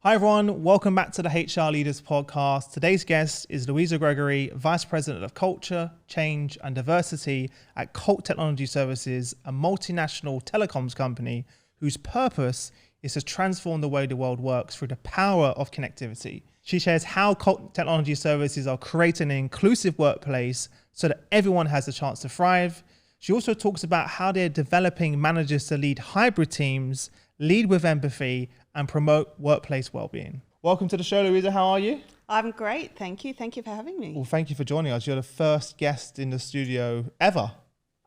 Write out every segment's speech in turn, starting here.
Hi everyone, welcome back to the HR Leaders Podcast. Today's guest is Louisa Gregory, Vice President of Culture, Change and Diversity at Colt Technology Services, a multinational telecoms company whose purpose is to transform the way the world works through the power of connectivity. She shares how Colt Technology Services are creating an inclusive workplace so that everyone has a chance to thrive. She also talks about how they're developing managers to lead hybrid teams, lead with empathy, and promote workplace well-being. Welcome to the show, Louisa. How are you? I'm great, thank you. Thank you for having me. Well, thank you for joining us. You're the first guest in the studio ever.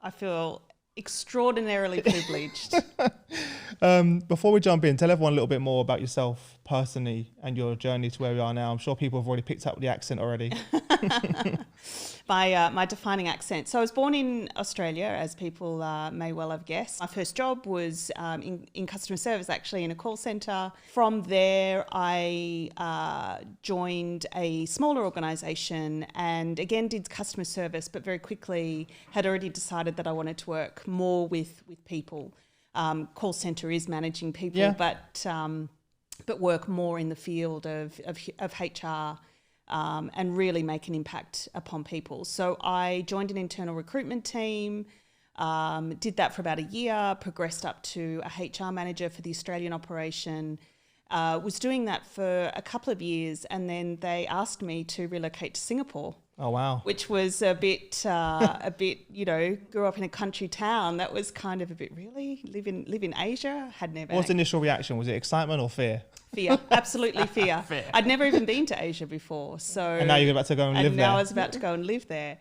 I feel extraordinarily privileged. Before we jump in, tell everyone a little bit more about yourself personally and your journey to where we are now. I'm sure people have already picked up the accent already. My defining accent. So I was born in Australia, as people may well have guessed. My first job was in customer service, actually, in a call centre. From there, I joined a smaller organisation and again did customer service, but very quickly had already decided that I wanted to work more with people. Call centre is managing people, Yeah. but work more in the field of HR. And really make an impact upon people. So I joined an internal recruitment team, did that for about a year, progressed up to a HR manager for the Australian operation, was doing that for a couple of years, and then they asked me to relocate to Singapore. Oh, wow. Which was a bit, grew up in a country town. That was kind of a bit, really? Live in Asia? Had never. What's the initial reaction? Was it excitement or fear? Fear, absolutely fear. I'd never even been to Asia before. And now you're about to go and live there. And now I was about to go and live there.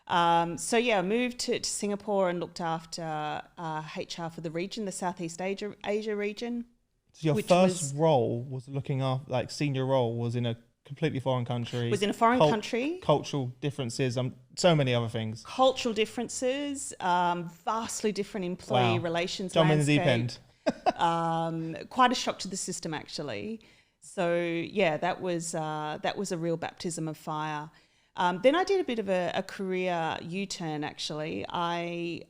I moved to Singapore and looked after HR for the region, the Southeast Asia region. So your first role was looking after, senior role was in a completely foreign country. Was in a foreign country. Cultural differences, so many other things. Cultural differences, vastly different employee relations Jump in the landscape. deep end. Quite a shock to the system, actually. So yeah, that was a real baptism of fire. Then I did a bit of a career U-turn, actually. I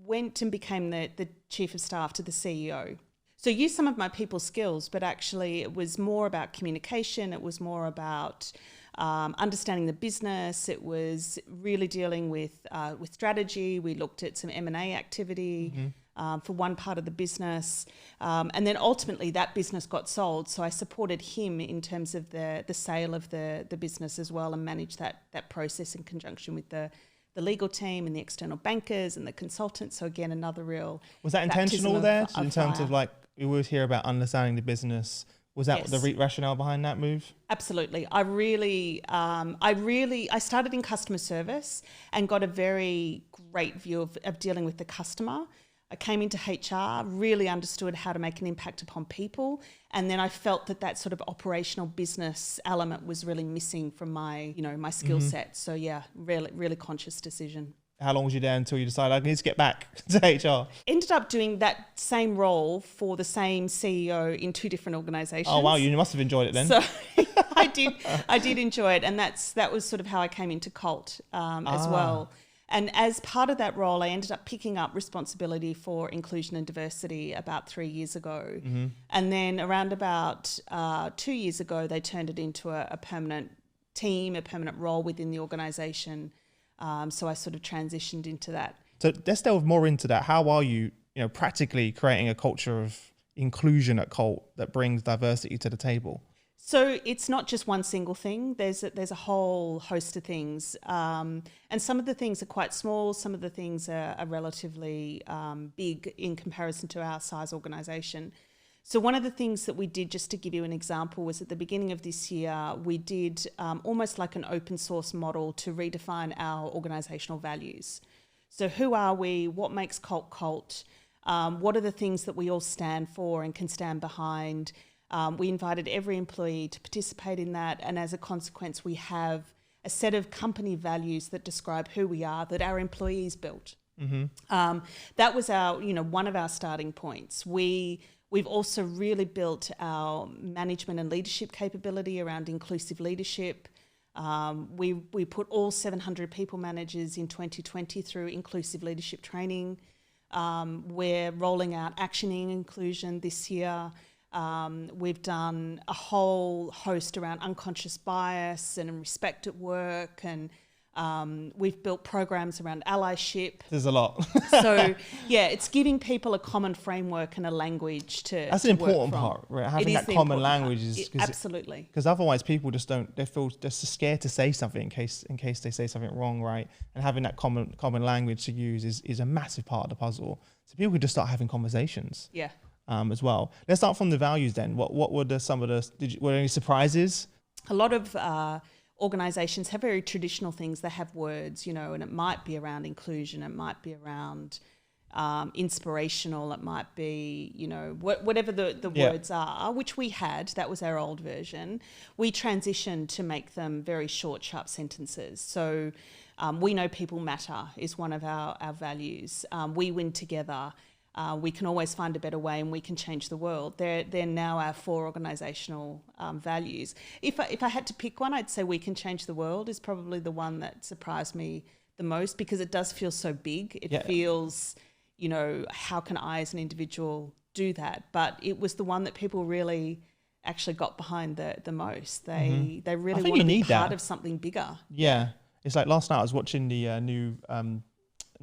went and became the chief of staff to the CEO. So used some of my people skills, but actually it was more about communication. It was more about understanding the business. It was really dealing with strategy. We looked at some M&A activity for one part of the business. And then ultimately that business got sold. So I supported him in terms of the sale of the business as well, and managed that process in conjunction with the legal team and the external bankers and the consultants. So again, another real... Was that intentional there in terms of we always hear about understanding the business? Was that the rationale behind that move? Absolutely. I started in customer service and got a very great view of dealing with the customer. I came into HR, really understood how to make an impact upon people. And then I felt that sort of operational business element was really missing from my skill set. So yeah, really, really conscious decision. How long was you there until you decided I need to get back to HR? Ended up doing that same role for the same CEO in two different organisations. Oh wow, you must have enjoyed it then. So I did enjoy it, and that was sort of how I came into Colt as well. And as part of that role, I ended up picking up responsibility for inclusion and diversity about 3 years ago. Mm-hmm. And then around about 2 years ago, they turned it into a permanent team, a permanent role within the organisation. So I sort of transitioned into that. So let's delve more into that. How are you, practically creating a culture of inclusion at Colt that brings diversity to the table? So it's not just one single thing. There's a whole host of things. And some of the things are quite small. Some of the things are relatively big in comparison to our size organisation. So one of the things that we did, just to give you an example, was at the beginning of this year, we did almost like an open source model to redefine our organisational values. So who are we? What makes Colt Colt? What are the things that we all stand for and can stand behind? We invited every employee to participate in that, and as a consequence, we have a set of company values that describe who we are, that our employees built. Mm-hmm. That was one of our starting points. We've also really built our management and leadership capability around inclusive leadership. We put all 700 people managers in 2020 through inclusive leadership training. We're rolling out actioning inclusion this year. We've done a whole host around unconscious bias and respect at work, and we've built programs around allyship. There's a lot. So, yeah, it's giving people a common framework and a language to That's an work important from. part, right? Having that common language is absolutely. Because otherwise, people just don't. They feel they're scared to say something in case they say something wrong, right? And having that common language to use is a massive part of the puzzle. So people could just start having conversations. Yeah. As well. Let's start from the values then. What were were there any surprises? A lot of organisations have very traditional things. They have words, and it might be around inclusion, it might be around inspirational, it might be, whatever the words are, which we had. That was our old version. We transitioned to make them very short, sharp sentences. So we know people matter is one of our values. We win together. We can always find a better way, and we can change the world. They're now our 4 organisational values. If I had to pick one, I'd say we can change the world is probably the one that surprised me the most, because it does feel so big. It feels, how can I as an individual do that? But it was the one that people really actually got behind the most. They really want to be part of something bigger. Yeah. It's like last night I was watching the new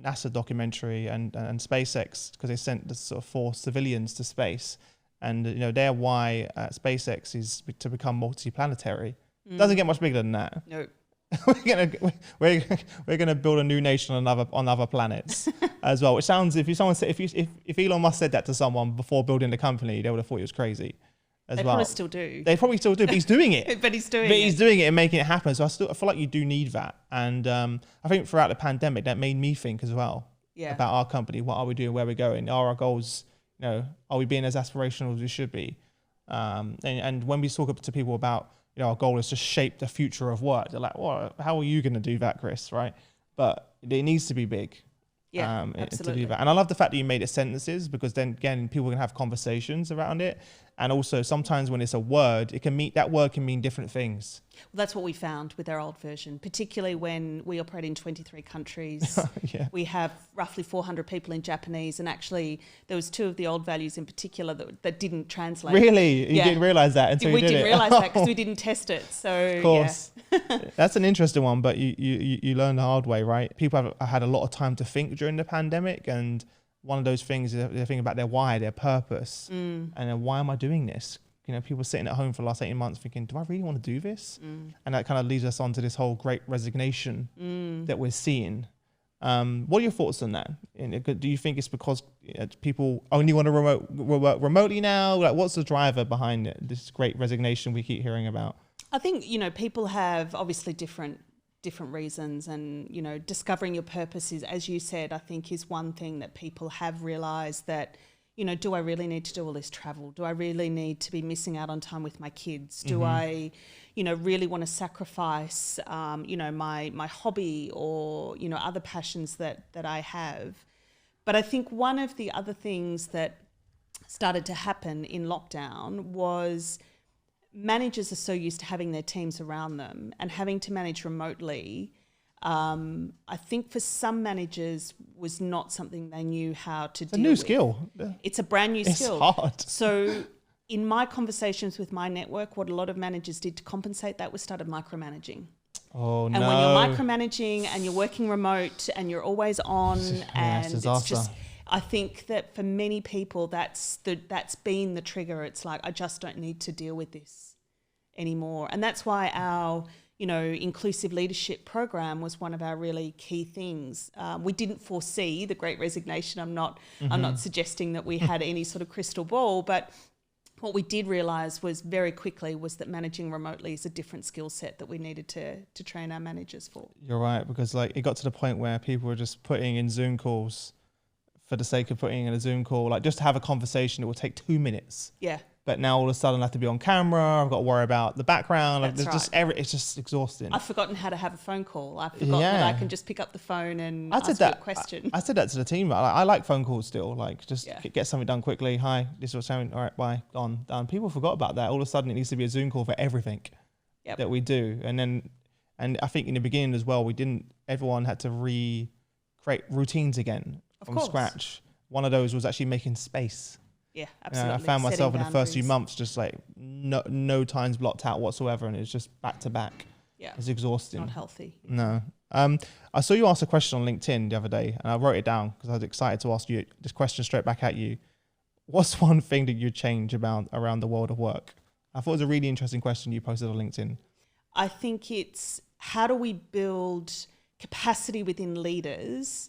NASA documentary and SpaceX, because they sent the sort of 4 civilians to space, and their why at SpaceX is to become multi-planetary. Doesn't get much bigger than that. No. we're gonna build a new nation on other planets as well. Which sounds, if Elon Musk said that to someone before building the company, they would have thought he was crazy. They probably still do. They probably still do, but he's doing it. He's doing it and making it happen. So I feel like you do need that. And I think throughout the pandemic, that made me think as well about our company. What are we doing? Where we're going? Are our goals, are we being as aspirational as we should be? And when we talk to people about, our goal is to shape the future of work, they're like, well, how are you going to do that, Chris? Right? But it needs to be big. Yeah, absolutely. To do that. And I love the fact that you made it sentences, because then again, people can have conversations around it. And also sometimes when it's a word, that word can mean different things. Well, that's what we found with our old version, particularly when we operate in 23 countries. We have roughly 400 people in Japanese, and actually there was 2 of the old values in particular that didn't translate. Really? You didn't realise that until you did it? We didn't realise that because we didn't test it. So, of course. That's an interesting one, but you learn the hard way, right? People have had a lot of time to think during the pandemic, and one of those things is they're thinking about their why, their purpose, and then why am I doing this? People sitting at home for the last 18 months thinking, do I really want to do this? And that kind of leads us on to this whole great resignation that we're seeing. What are your thoughts on that? Do you think it's because people only want to work remotely now? Like, what's the driver behind it, this great resignation we keep hearing about? I think, people have obviously different reasons, and discovering your purpose is, as you said, I think is one thing that people have realized that, do I really need to do all this travel? Do I really need to be missing out on time with my kids? Do I really want to sacrifice my hobby or other passions that I have? But I think one of the other things that started to happen in lockdown was managers are so used to having their teams around them, and having to manage remotely, I think for some managers was not something they knew how to deal with. It's a new skill. It's a brand new skill. It's hard. So in my conversations with my network, what a lot of managers did to compensate that was started micromanaging. Oh, and when you're micromanaging and you're working remote and you're always on, and it's just, I think that for many people, that's been the trigger. It's like, I just don't need to deal with this anymore. And that's why our, inclusive leadership program was one of our really key things. We didn't foresee the Great Resignation. I'm not suggesting that we had any sort of crystal ball, but what we did realise was very quickly was that managing remotely is a different skill set that we needed to train our managers for. You're right, because it got to the point where people were just putting in Zoom calls for the sake of putting in a Zoom call, just to have a conversation. It will take 2 minutes. Yeah. But now all of a sudden I have to be on camera. I've got to worry about the background. It's just exhausting. I've forgotten how to have a phone call. I've forgotten that I can just pick up the phone and ask you a question. I said that to the team. I like phone calls still. Get something done quickly. Hi, this is what's happening. All right, bye, gone, done. People forgot about that. All of a sudden it needs to be a Zoom call for everything that we do. And I think in the beginning as well, everyone had to recreate routines again from scratch. One of those was actually making space. Yeah, absolutely. I found myself in the first few Setting months just like no times blocked out whatsoever, and it's just back to back. Yeah, It's exhausting. not healthy. No. I saw you ask a question on LinkedIn the other day, and I wrote it down because I was excited to ask you this question straight back at you. What's one thing that you'd change around the world of work? I thought it was a really interesting question you posted on LinkedIn. I think it's how do we build capacity within leaders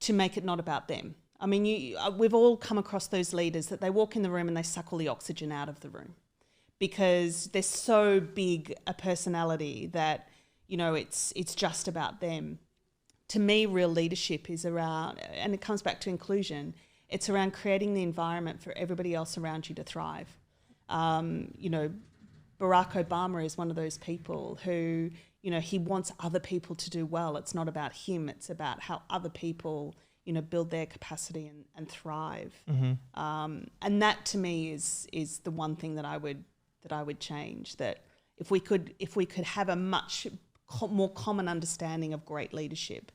to make it not about them? I mean, we've all come across those leaders that they walk in the room and they suck all the oxygen out of the room because they're so big a personality that, you know, it's just about them. To me, real leadership is around, and it comes back to inclusion, it's around creating the environment for everybody else around you to thrive. You know, Barack Obama is one of those people who, you know, he wants other people to do well. It's not about him. It's about how other people, you know, build their capacity and thrive. Mm-hmm. And that to me is the one thing that I would change. That if we could have a much more common understanding of great leadership,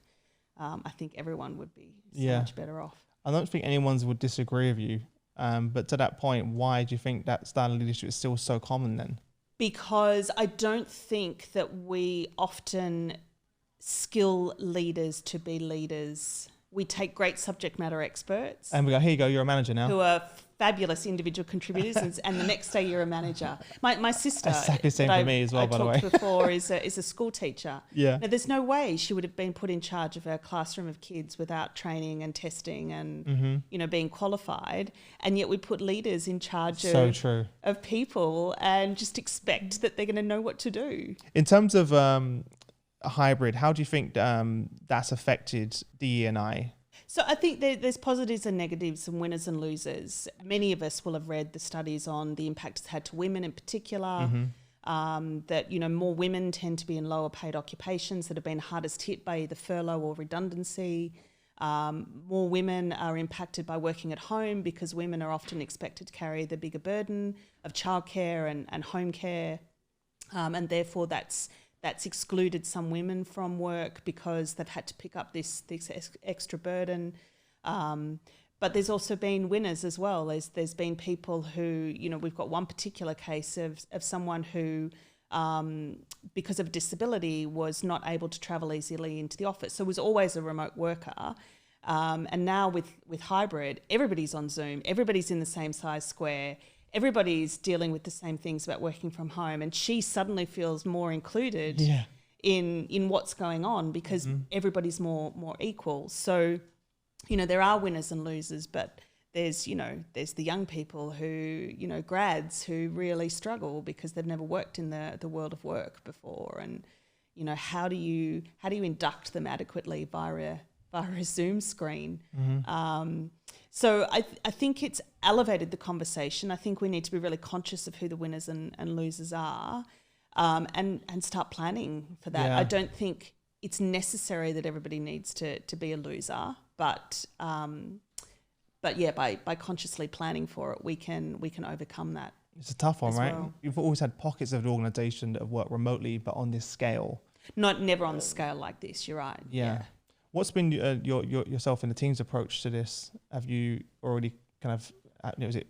I think everyone would be so much better off. I don't think anyone would disagree with you. But to that point, why do you think that style of leadership is still so common then? Because I don't think that we often skill leaders to be leaders. We take great subject matter experts. And we go, here you go, you're a manager now. Who are fabulous individual contributors, and the next day you're a manager. My sister, exactly the same for me as well, by the way. I talked before, is a school teacher. Yeah. Now, there's no way she would have been put in charge of a classroom of kids without training and testing and you know, being qualified. And yet we put leaders in charge of people and just expect that they're going to know what to do. In terms of a hybrid, how do you think that's affected DE&I? So I think there's positives and negatives and winners and losers. Many of us will have read the studies on the impact it's had to women in particular, that, you know, more women tend to be in lower paid occupations that have been hardest hit by either furlough or redundancy. More women are impacted by working at home because women are often expected to carry the bigger burden of childcare and home care, and therefore that's excluded some women from work because they've had to pick up this extra burden. But there's also been winners as well. There's been people who, you know, we've got one particular case of someone who, because of disability, was not able to travel easily into the office. So was always a remote worker. And now with hybrid, everybody's on Zoom, everybody's in the same size square, everybody's dealing with the same things about working from home, and she suddenly feels more included in what's going on because everybody's more equal. So, you know, there are winners and losers, but there's the young people who, you know, grads who really struggle because they've never worked in the world of work before, and, you know, how do you induct them adequately via a Zoom screen? So I think it's elevated the conversation. I think we need to be really conscious of who the winners and losers are, and start planning for that. Yeah. I don't think it's necessary that everybody needs to be a loser, but yeah, by consciously planning for it, we can overcome that. It's a tough one, right? Well. You've always had pockets of the organisation that have worked remotely, but on this scale. Never on the scale like this. You're right. Yeah. What's been yourself and the team's approach to this? Have you already kind of,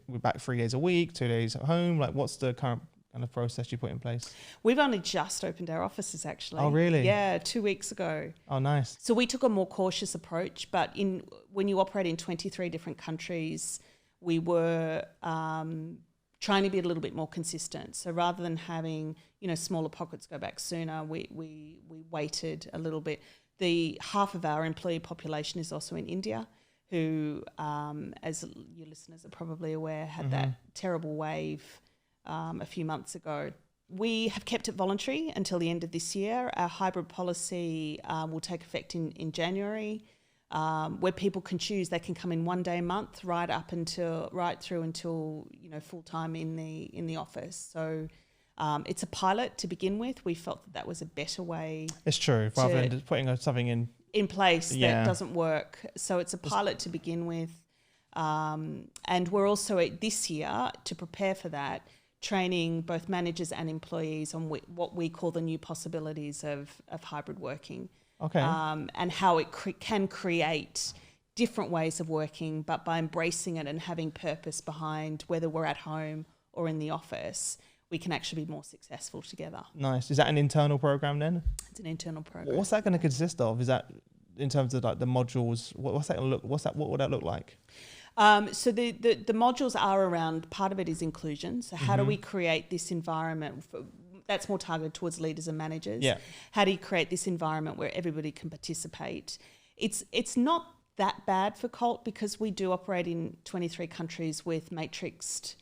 we're back 3 days a week, 2 days at home? Like, what's the current kind of process you put in place? We've only just opened our offices, actually. Oh, really? Yeah, 2 weeks ago. Oh, nice. So we took a more cautious approach, but when you operate in 23 different countries, we were trying to be a little bit more consistent. So rather than having, you know, smaller pockets go back sooner, we waited a little bit. The half of our employee population is also in India, who, as your listeners are probably aware, had that terrible wave a few months ago. We have kept it voluntary until the end of this year. Our hybrid policy will take effect in January, where people can choose. They can come in 1 day a month, right through until, you know, full time in the office. So. It's a pilot to begin with. We felt that was a better way. It's true, rather than just putting something in place that doesn't work. So it's a pilot to begin with. And we're also this year, to prepare for that, training both managers and employees on what we call the new possibilities of hybrid working. Okay. And how it can create different ways of working, but by embracing it and having purpose behind whether we're at home or in the office, we can actually be more successful together. Nice. Is that an internal program then? It's an internal program. What's that going to consist of? Is that in terms of like the modules? What's that going to look? What would that look like? So the modules are around, part of it is inclusion. So how do we create this environment that's more targeted towards leaders and managers? Yeah. How do you create this environment where everybody can participate? It's not that bad for Colt because we do operate in 23 countries with matrixed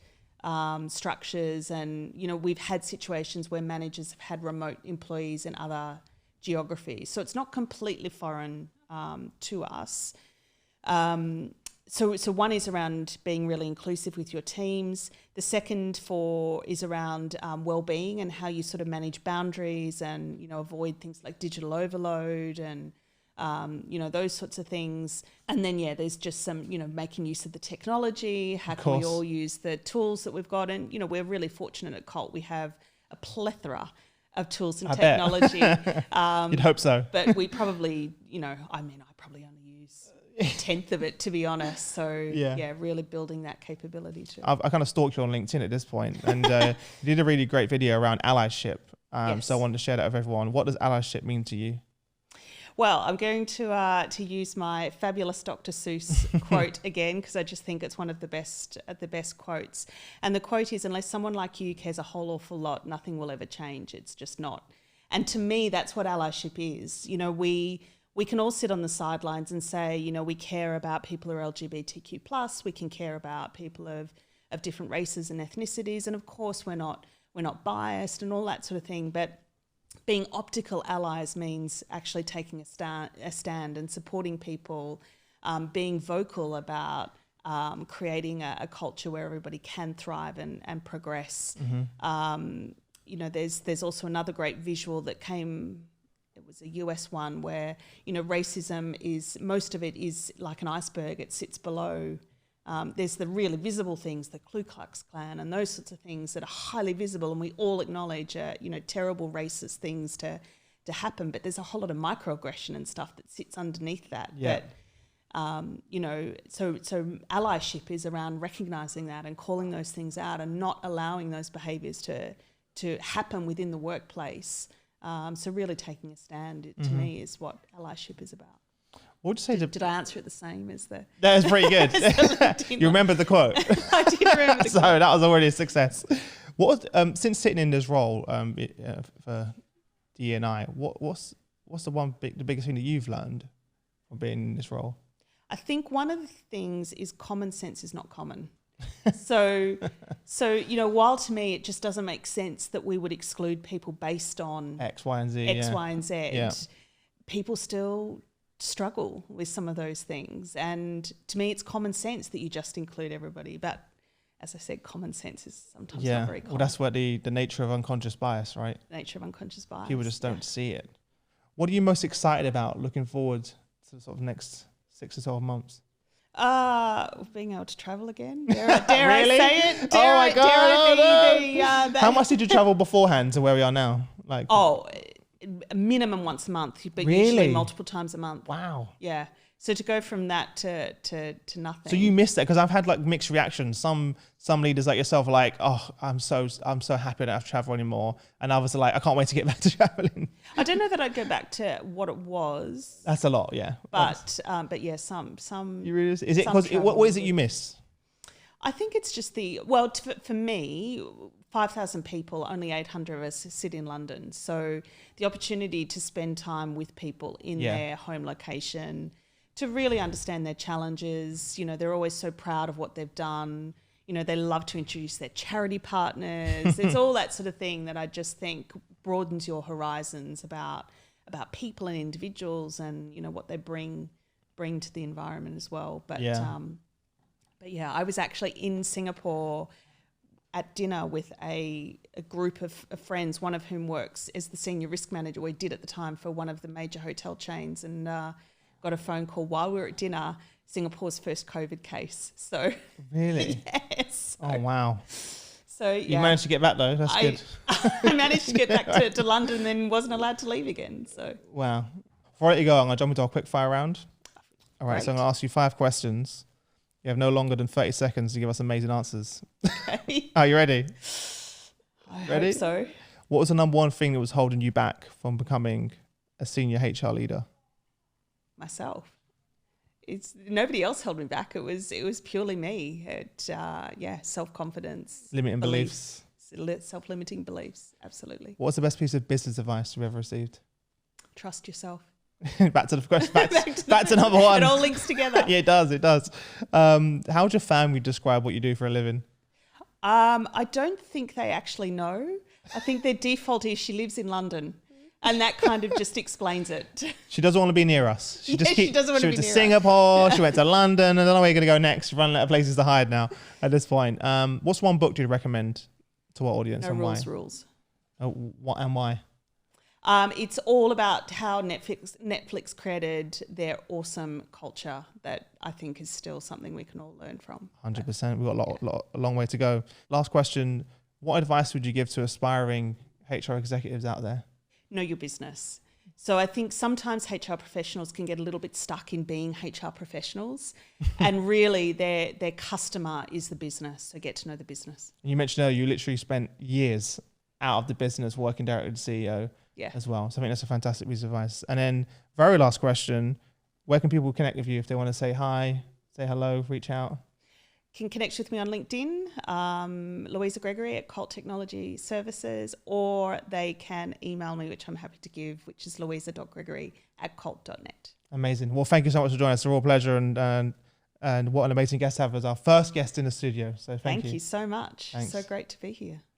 structures, and we've had situations where managers have had remote employees in other geographies. So it's not completely foreign to us. So one is around being really inclusive with your teams. The second is around well-being and how you sort of manage boundaries and, avoid things like digital overload and, those sorts of things. And then, there's just some, making use of the technology. How can we all use the tools that we've got? And, we're really fortunate at Colt. We have a plethora of tools and technology. You'd hope so. But we probably, I probably only use a tenth of it, to be honest. So really building that capability too. I kind of stalked you on LinkedIn at this point, and you did a really great video around allyship. Yes. So I wanted to share that with everyone. What does allyship mean to you? Well, I'm going to use my fabulous Dr. Seuss quote again, because I just think it's one of the best quotes. And the quote is, "Unless someone like you cares a whole awful lot, nothing will ever change. It's just not." And to me, that's what allyship is. We can all sit on the sidelines and say, we care about people who are LGBTQ+, we can care about people of different races and ethnicities, and of course we're not biased and all that sort of thing. But being optical allies means actually taking a stand and supporting people, being vocal about creating a culture where everybody can thrive and progress. There's also another great visual that came. It was a US one where, racism most of it is like an iceberg. It sits below. There's the really visible things, the Ku Klux Klan and those sorts of things that are highly visible, and we all acknowledge, terrible racist things to happen. But there's a whole lot of microaggression and stuff that sits underneath that. Yeah. So allyship is around recognising that and calling those things out and not allowing those behaviours to happen within the workplace. So really taking a stand, to me, is what allyship is about. What would you say? Did I answer it the same as the... That was pretty good. You remembered the quote. I did remember the So quote. that was already a success. What was, since sitting in this role for D&I, what's the biggest thing that you've learned from being in this role? I think one of the things is common sense is not common. So while to me it just doesn't make sense that we would exclude people based on X, Y, and Z. Y, and Z, Yeah. people still struggle with some of those things. And to me, it's common sense that you just include everybody. But as I said, common sense is sometimes not very common. Well, that's where the nature of unconscious bias, right? The nature of unconscious bias. People just don't see it. What are you most excited about looking forward to the sort of next 6 to 12 months? Being able to travel again. Dare Really? I say it? Oh my God, no. How much did you travel beforehand to where we are now? A minimum once a month, but Really? usually multiple times a month. Wow. Yeah. So to go from that to nothing. So you missed that, because I've had like mixed reactions. Some leaders like yourself are like, "Oh, I'm so happy I don't have to travel anymore," and others are like, "I can't wait to get back to traveling." I don't know that I'd go back to what it was. That's a lot, yeah. But yeah, some. You really, is it because what is it you miss? I think it's just for me, 5,000 people, only 800 of us sit in London. So the opportunity to spend time with people in their home location, to really understand their challenges. They're always so proud of what they've done. They love to introduce their charity partners. It's all that sort of thing that I just think broadens your horizons about people and individuals and, what they bring to the environment as well. But yeah, I was actually in Singapore at dinner with a group of friends, one of whom works as the senior risk manager, we did at the time, for one of the major hotel chains, and got a phone call while we were at dinner, Singapore's first COVID case. So Really? Yes. Oh, wow. So You managed to get back though. That's good. I managed to get back to London and then wasn't allowed to leave again. So Wow. Before I let you go, I'm going to jump into a quick fire round. All right, so I'm going to ask you 5 questions. You have no longer than 30 seconds to give us amazing answers. Okay. Are you ready? I Ready? hope so. What was the number one thing that was holding you back from becoming a senior HR leader? Myself. It's nobody else held me back. It was purely me. Self-confidence. Limiting beliefs. Self-limiting beliefs. Absolutely. What's the best piece of business advice you've ever received? Trust yourself. Back to the question. Back to number one. It all links together. Yeah, it does. It does. How would your family describe what you do for a living? I don't think they actually know. I think their default is she lives in London. And that kind of just explains it. She doesn't want to be near us. She doesn't want to be near us. She went to Singapore. She went to London. I don't know where you're going to go next. Run out of places to hide now at this point. What's one book do you recommend to our audience No and rules, why? rules. What and why? It's all about how Netflix created their awesome culture that I think is still something we can all learn from. 100%. We've got a long way to go. Last question. What advice would you give to aspiring HR executives out there? Know your business. So I think sometimes HR professionals can get a little bit stuck in being HR professionals and really their customer is the business. So get to know the business. You mentioned earlier you literally spent years out of the business working directly with the CEO as well. So I think that's a fantastic piece of advice. And then very last question, where can people connect with you if they want to say hi, say hello, reach out? Can connect with me on LinkedIn, Louisa Gregory at Colt Technology Services, or they can email me, which I'm happy to give, which is louisa.gregory@colt.net. Amazing. Well, thank you so much for joining us. It's a real pleasure and what an amazing guest to have as our first guest in the studio. So thank you. Thank you so much. Thanks. So great to be here.